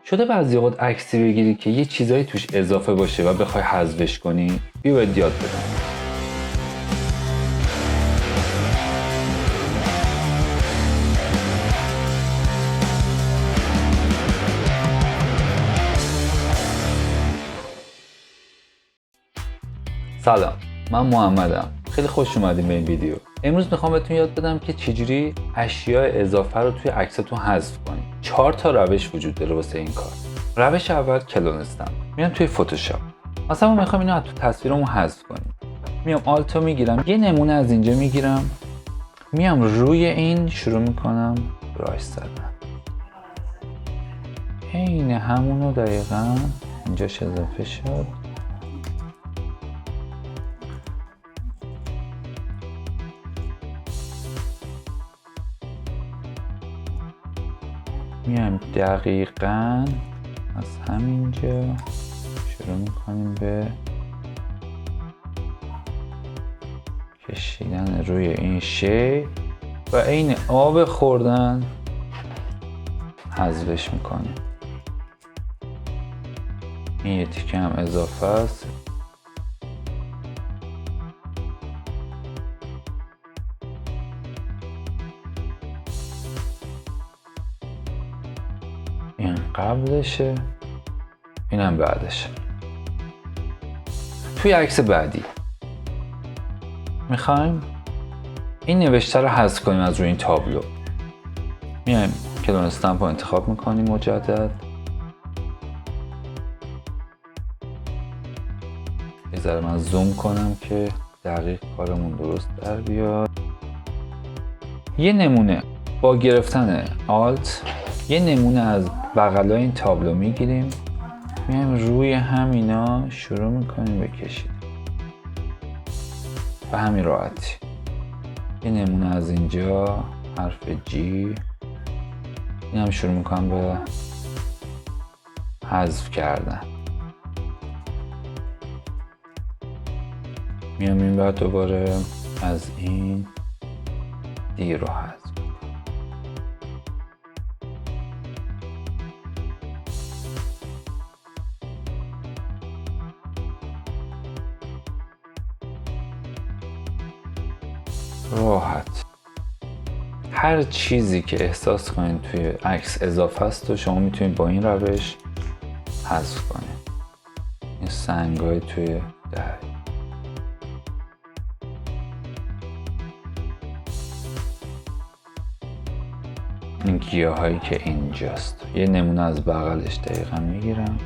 شده بعضی وقت عکسی بگیری که یه چیزایی توش اضافه باشه و بخوای حذفش کنی؟ بیا باید یاد بدم. سلام، من محمدم. خیلی خوش اومدیم به این ویدیو. امروز میخوام بهتون یاد بدم که چجوری اشیاء اضافه رو توی عکستون حذف کنید. 4 تا روش وجود داره واسه این کار. روش اول کلون استمپ. میام توی فتوشاپ. مثلا ما میخوام اینو از تو تصویرمون حذف کنیم. میام آلتو میگیرم، یه نمونه از اینجا میگیرم، میام روی این شروع میکنم براش زدن. عین همونو دقیقاً اینجاش اضافه شد. میایم دقیقاً از همینجا شروع میکنیم به کشیدن روی این شی و این آب خوردن حذفش میکنیم. این یه تیکه هم اضافه است. این قبلشه، اینم بعدشه. توی عکس بعدی میخوایم این نوشته رو حذف کنیم از روی این تابلو. میایم کلون استمپ رو انتخاب میکنیم مجدد. یه ذره من زوم کنم که دقیق کارمون درست در بیاد. یه نمونه با گرفتن آلت یه نمونه از بغلای این تابلو میگیریم، میایم روی همینا شروع میکنیم بکشید به همین راحتی. یه نمونه از اینجا حرف جی، این هم شروع میکنم به حذف کردن. میام این بعد دوباره از این دی رو حذف. راحت هر چیزی که احساس کنید توی عکس اضافه است و شما میتونید با این روش حذف کنید. این سنگای توی در، این گیاهایی که اینجاست، یه نمونه از بغلش دقیقا میگیرم،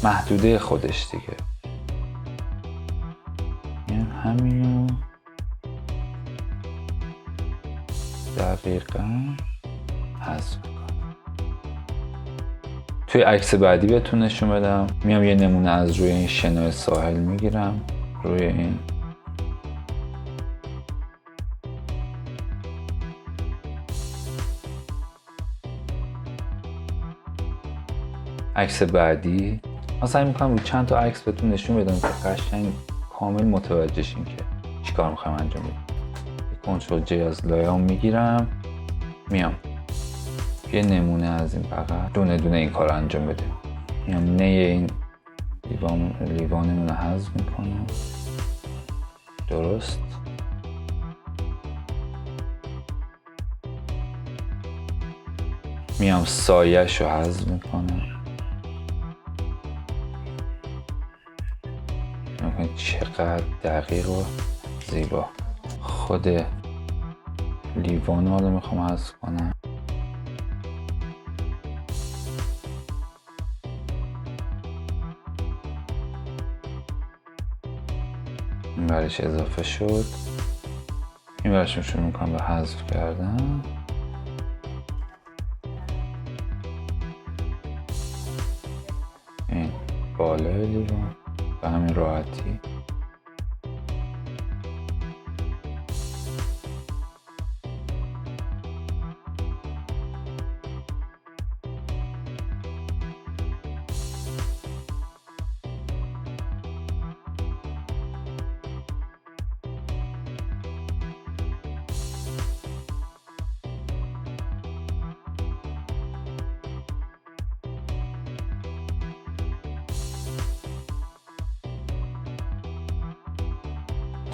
محدوده خودش دیگه. این همینو دقیقاً حذف کنم. توی عکس بعدی بهتون نشون بدم. میام یه نمونه از روی این شنای ساحل میگیرم، روی این عکس بعدی. من سعی میکنم روی چند تا عکس بهتون نشون بدم که قشنگ کامل متوجه شین که چیکار میخوایم انجام بدیم. کنترل جی از لایه‌ام میگیرم، میام یه نمونه از این بغل دونه دونه این کار رو انجام بدیم. میام نه این لیوانمون رو حذف میکنم. درست. میام سایه‌ش رو حذف میکنم. میکنم چقدر دقیق و زیبا. خود لیوان رو میخوام حذف کنم. این برش اضافه شد. این برش رو شروع میکنم به حذف کردن. این بالای لیوان به همین راحتی.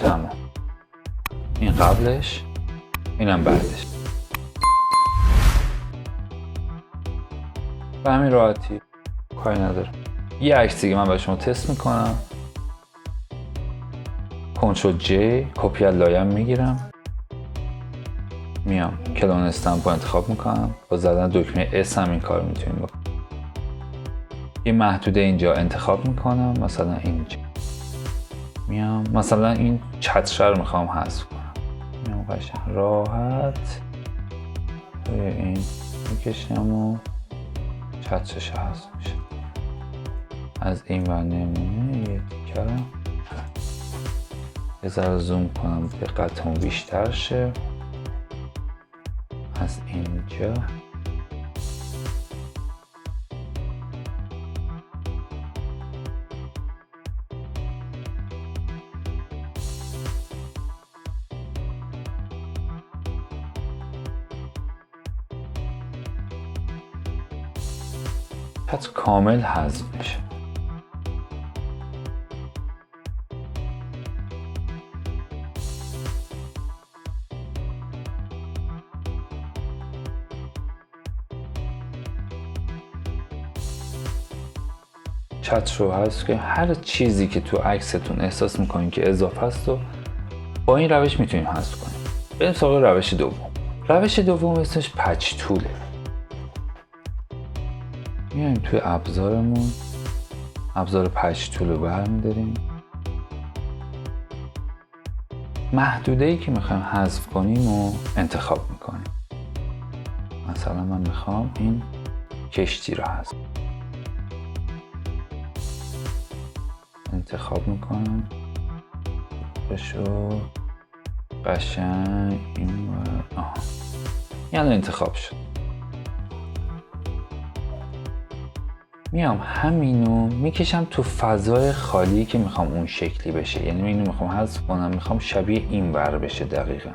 تمام. این قبلش، اینم بعدش. به همین راحتی، کاری نداره. یه عکس دیگه من برای شما تست میکنم. کنترل جی، کپی از لایم میگیرم، میام کلون استمپ رو انتخاب میکنم. با زدن دکمه اس هم این کار میتونیم بکنم. یه محدوده اینجا انتخاب میکنم، مثلا اینجا میام، مثلا این چتر رو میخوام حذف کنم. میام قشنگ راحت روی این میکشم و چترش حذف میشه. از این ور نمونه یه تیکه رو یه ذره زوم کنم دقتمون بیشتر شه. از اینجا چتر کامل حذف میشه. چتر رو حذف کنید. هر چیزی که تو عکستون احساس میکنین که اضافه است و با این روش میتونیم حذف کنیم. بریم سراغ روش دوم. روش دوم اسمش پچ توله. میایم توی ابزارمون، ابزار پچ تول رو برمی‌داریم. محدوده‌ای که میخوایم حذف کنیم و انتخاب میکنیم. مثلا من میخوام این کشتی رو حذف انتخاب میکنم، بشو قشنگ این و یعنی انتخاب شد. میام همینو میکشم تو فضای خالی که میخوام اون شکلی بشه. یعنی اینو میخوام حذف کنم، میخوام شبیه این ور بشه دقیقا.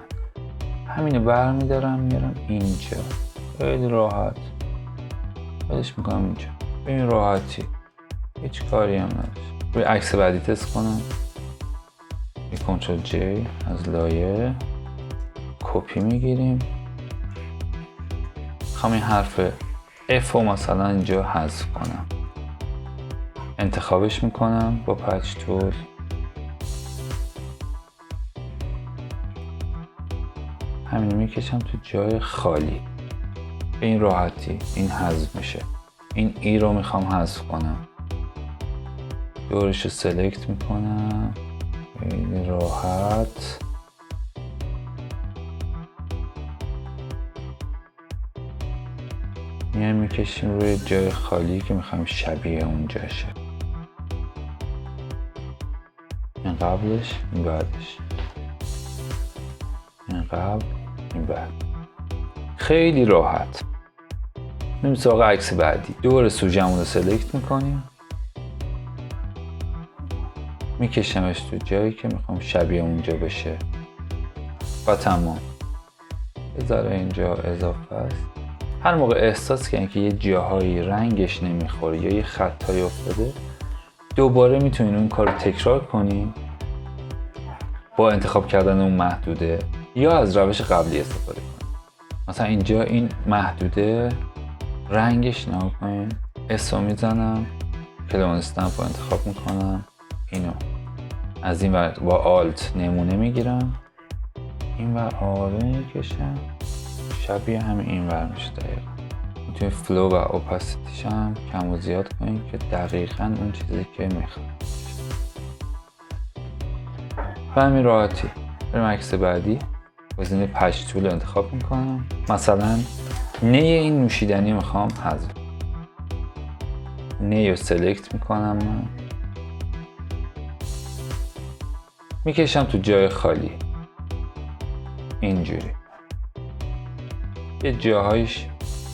همینو برمیدارم میارم اینجا. خیلی راحت بدش میکنم اینجا. به این راحتی هیچ کاری هم نداشت. روی عکس بعدی تست کنم. یه کنترل جی از لایه کپی میگیریم. میخوام این حرف F رو مثلا اینجا حذف کنم. انتخابش میکنم با پچ تول. همینو میکشم تو جای خالی. به این راحتی این حذف میشه. این ای رو میخوام حذف کنم. دورش رو سلکت میکنم. خیلی راحت. میایم میکشیم روی جای خالی که میخوایم شبیه اونجا شه. این قبلش، این بعدش. این قبل، این بعد. خیلی راحت. میریم سراغ عکس بعدی. دور سوژه‌مون رو سلکت میکنیم. میکشمش تو جایی که میخوام شبیه اونجا بشه. و تمام. یه ذره اینجا اضافه است. هر موقع احساس کردین که یه جاهایی رنگش نمیخوره یا یه خطایی افتاده، دوباره میتونین اون کار رو تکرار کنین با انتخاب کردن اون محدوده یا از روش قبلی استفاده کنین. مثلا اینجا این محدوده رنگش نگاه کنین. اس رو میزنم، کلون استمپ رو انتخاب میکنم، اینو از این ور با آلت نمونه میگیرم، این ور آره میکشم، شبیه همین این ور میشه دقیقا. میتونید فلو و اوپاسیتیش هم کم و زیاد کنید که دقیقا اون چیزی که میخوام. به همین راحتی. بریم عکس بعدی. گزینه پچ تول انتخاب میکنم. مثلا نی این نوشیدنی میخوام حذف. نی رو سلکت میکنم من. میکشم تو جای خالی. اینجوری. یه جاهایش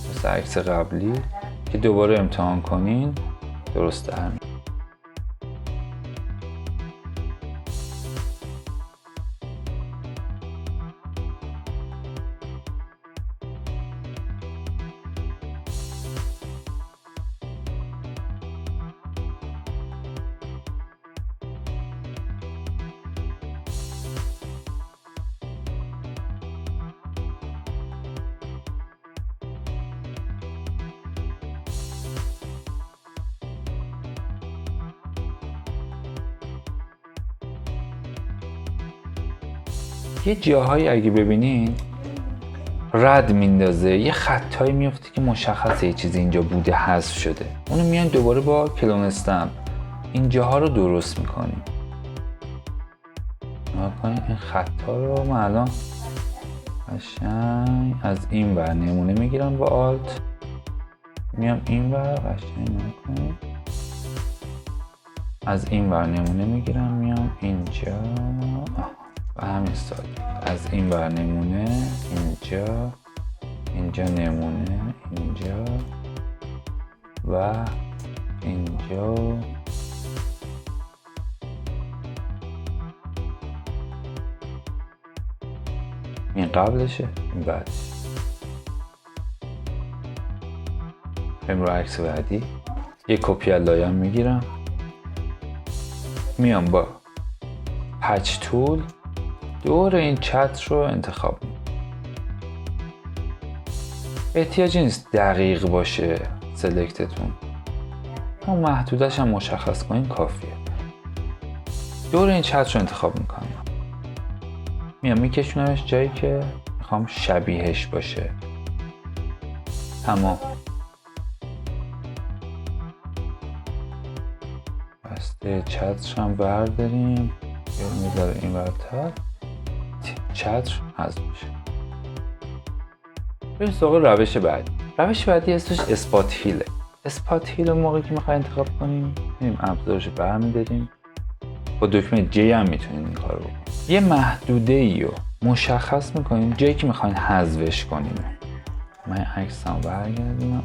مثل عکس قبلی که دوباره امتحان کنین درسته همین. یه جاهایی اگه ببینین رد میندازه، یه خطایی میفته که مشخصه یه چیزی اینجا بوده حذف شده. اونو میان دوباره با کلون استمپ این جاها رو درست میکنیم. این خطا رو من الان قشنگ از این ور نمونه میگیرم با آلت، میام این ور قشنگ نکنیم، از این ور نمونه میگیرم میام اینجا و همین سال از این ور نمونه اینجا، اینجا نمونه اینجا و اینجا این قبلشه این بعدش. بریم رو عکس بعدی. یه کپی از لایه‌ام میگیرم، میام با پچ تول دور این چتر رو انتخاب میکنم. احتیاجی نیست دقیق باشه سلکتتون، اما محدودش هم مشخص کنین کافیه. دور این چتر رو انتخاب میکنم، میام میکشونمش جایی که میخوام شبیهش باشه. تمام. بسته چتر هم برداریم میذاره این ورتر، چتر حذف میشه. بریم سراغ روش بعدی. روش بعدی اسمش اسپات هیله. اسپات هیل موقعی که میخوایم انتخاب کنیم میریم ابزارش رو برمیداریم، با دکمه جی هم میتونید این کار رو بکنید. یه محدوده ای رو مشخص میکنیم جایی که میخواین حذفش کنیم. من عکسمو برگردونم،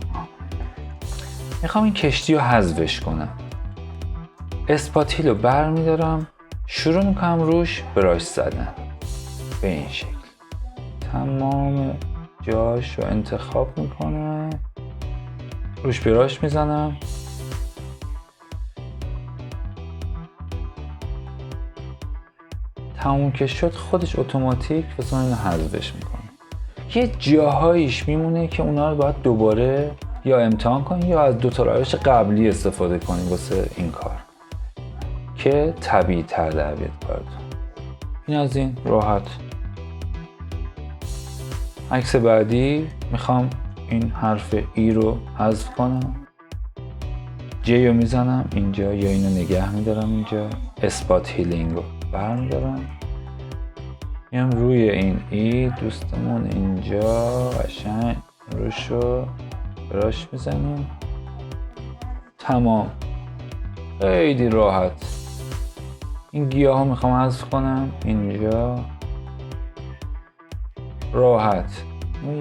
میخوام این کشتی رو حذفش کنم. اسپات هیل رو برمیدارم، شروع میکنم روش براش زدن به این شکل. تمام جاش رو انتخاب میکنم، روش براش میزنم، تموم که شد خودش اتوماتیک واسه اینو حذفش میکنه. یه جاهایش میمونه که اونا رو باید دوباره یا امتحان کنید یا از 2 تا روش قبلی استفاده کنید واسه این کار که طبیعی تر در بیاد کارتون. این از این راحت. عکس بعدی میخوام این حرف ای رو حذف کنم، جی رو میزنم اینجا یا اینو نگه میدارم اینجا، اسپات هیلینگ رو برمیدارم، میام روی این ای دوستمون اینجا قشنگ روشو براش میزنیم. تمام. خیلی راحت. این گیاه ها میخوام حذف کنم اینجا، راحت.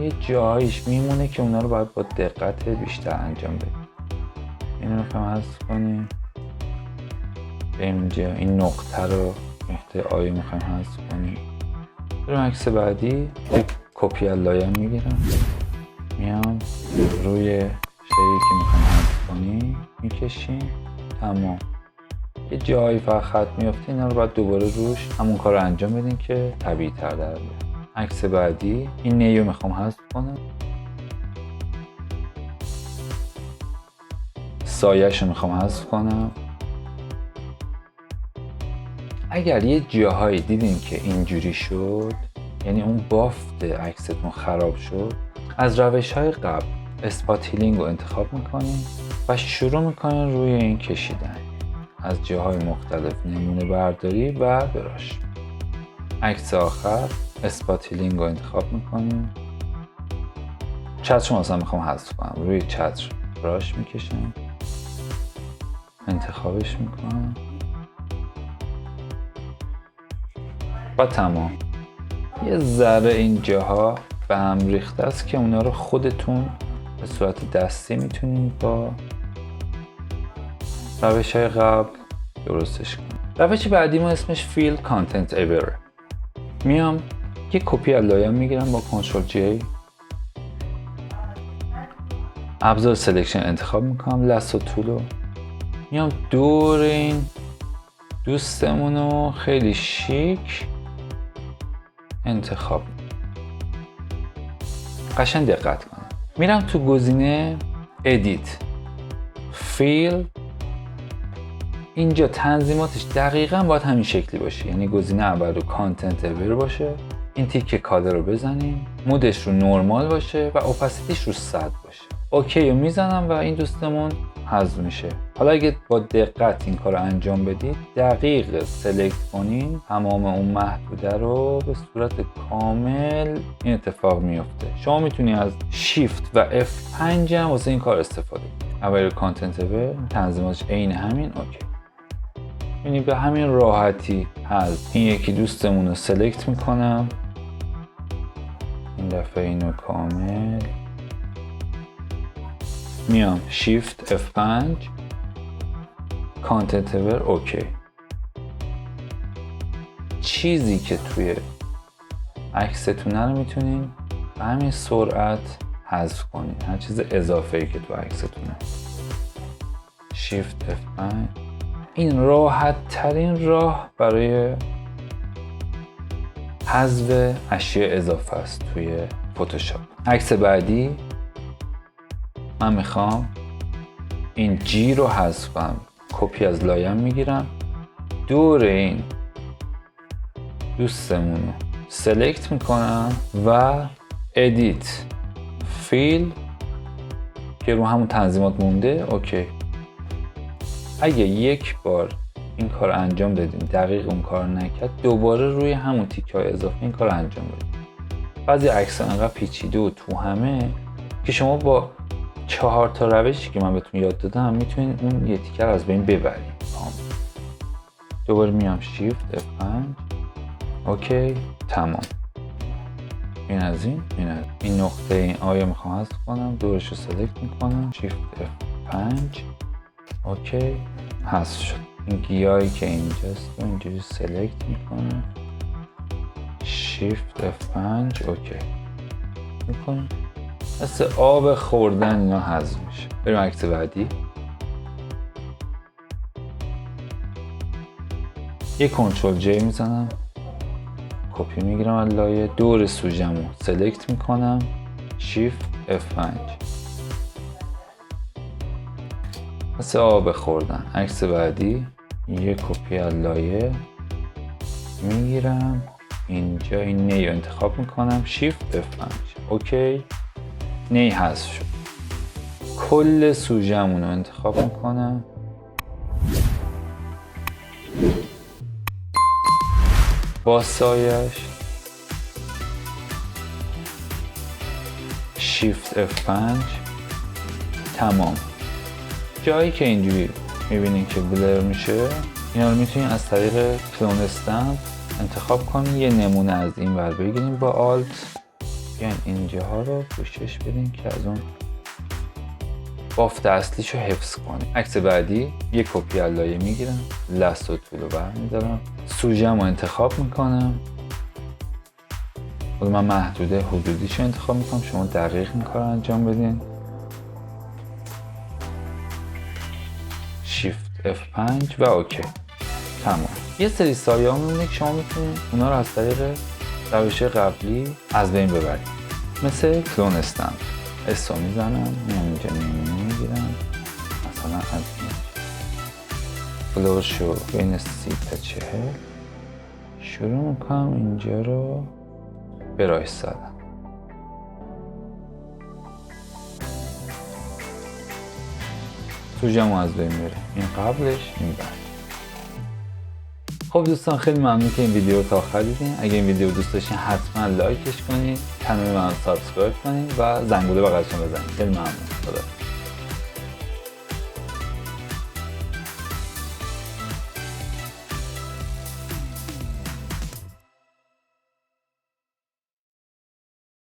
یه جایش میمونه که اونا رو باید با دقت بیشتر انجام بدیم. اینو میخوام حذف کنیم، اینجا این نقطه رو نقطه آی میخوام حذف کنیم. بریم عکس بعدی. یک کپی از لایه میگیرم، میام روی شیئی که میخوام حذف کنیم میکشیم. تمام. یه جایی فقط خط میافته، اینا رو باید دوباره روش همون کار رو انجام بدین که طبیعی تر در بیاد. عکس بعدی. این نیو میخوام حذف کنم، سایه‌ش رو میخوام حذف کنم. اگر یه جاهایی دیدین که اینجوری شد، یعنی اون بافت عکستون خراب شد، از روش‌های قبل اسپات هیلینگ رو انتخاب میکنین و شروع میکنین روی این کشیدن از جاهای مختلف، نمونه برداری و براش. عکس آخر اسپات هیلینگ رو انتخاب میکنین. چتر رو مثلا میخوام حذف کنم، روی چتر براش میکشم، انتخابش میکنم و تمام. یه ذره این جاها به هم ریخته است که اونا رو خودتون به صورت دستی میتونید با روش‌های قبل درستش کنید. روش بعدی ما اسمش فیل کانتنت ایور. میام یه کپی از لایه میگیرم با کنترل جی، ابزار سلکشن انتخاب میکنم، لسو تولو، میام دور این دوستمونو خیلی شیک انتخاب. قشنگ دقت کنم. میرم تو گزینه ادیت، فیل اینجا تنظیماتش دقیقاً باید همین شکلی باشه، یعنی گزینه اول رو کانتنت اویر باشه، این تیک کاده رو بزنیم، مودش رو نرمال باشه و اوپاسیتیش رو 100 باشه. اوکی رو میزنم و این دوستمون حذف میشه. حالا اگه با دقت این کار رو انجام بدید، دقیق سلکت کنین، تمام اون محدوده رو به صورت کامل این اتفاق میفته. شما میتونی از شیفت و F5 هم واسه این کار استفاده کنید. اول کانتنت اویر تنظیماتش عین همین. اوکی، یعنی به همین راحتی هست. این یکی دوستمون رو سلکت میکنم، این دفعه اینو کامل میام شیفت F5 کانتنت اویر. اوکی، چیزی که توی عکستونه رو میتونین به همین سرعت حذف کنین، هر چیز اضافه ای که تو عکستونه. شیفت F5. این راحت ترین راه برای حذف اشیاء اضافه است توی فتوشاپ. عکس بعدی من میخوام این جی رو حذف کنم، کپی از لایم میگیرم، دور این دوستمون رو سلکت میکنم و ادیت فیل که رو همون تنظیمات مونده. اوکی، اگه یک بار این کار انجام دادیم دقیق اون کار نکرد، دوباره روی همون تیکه های اضافه این کار انجام بدیم. بعضی عکس‌ها انقدر پیچیده و تو همه که شما با 4 تا روشی که من بهتون یاد دادم میتونید اون یه تیکه رو از بین ببرید. دوباره میام شیفت F5. اوکی، تمام. این از این نقطه این آیا میخوام حذف کنم، دورش رو سلکت میکنم، شیفت F5. اوکی، حذف شد. این گیاهی که اینجاست رو اینجوری سلکت میکنم، شیفت F5. اوکی میکنم، مثل آب خوردن اینا حذف میشه. بریم عکس بعدی. یه کنترل جی میزنم، کپی میگیرم از لایه، دور سوژه‌مو سلکت میکنم، شیفت F5. مثل آب خوردن. عکس بعدی، یه کپی از لایه میگیرم، اینجا این نی رو انتخاب میکنم، شیفت F5. اوکی، نی حذف شد. کل سوژه‌مون رو انتخاب میکنم، با سایش شیفت F5. تمام. جایی که اینجوری میبینین که بلر میشه، اینا رو میتونین از طریق کلون استمپ انتخاب کنین، یه نمونه از این ور بگیرین با آلت، بیاین اینجاها رو پوشش بدین که از اون بافت اصلیشو حفظ کنین. عکس بعدی، یه کپی از لایه میگیرم، لست و طول رو برمیدارم، سوژه‌مو انتخاب میکنم. خود من محدوده حدودیشو انتخاب میکنم، شما دقیق این کار رو انجام بدین. شیفت F5 و اوکی، تمام. یه سری سایه ها میمونه که شما میتونید اونا رو از طریق روش قبلی از بین ببرید، مثل کلون استمپ. اسو میزنم، میام اینجا میگیرم، مثلا از این فلورشو بین 30 تا 40 شروع میکنم اینجا رو برایش زدم. سوژه‌مو از بین میره، این قبلش، این بعد. خب دوستان، خیلی ممنون که این ویدیو رو تا آخر دیدین. اگه این ویدیو دوست داشتین حتما لایکش کنید، کانال من سابسکرایب کنید و زنگوله بغلش رو بزنید. خیلی ممنون. خدا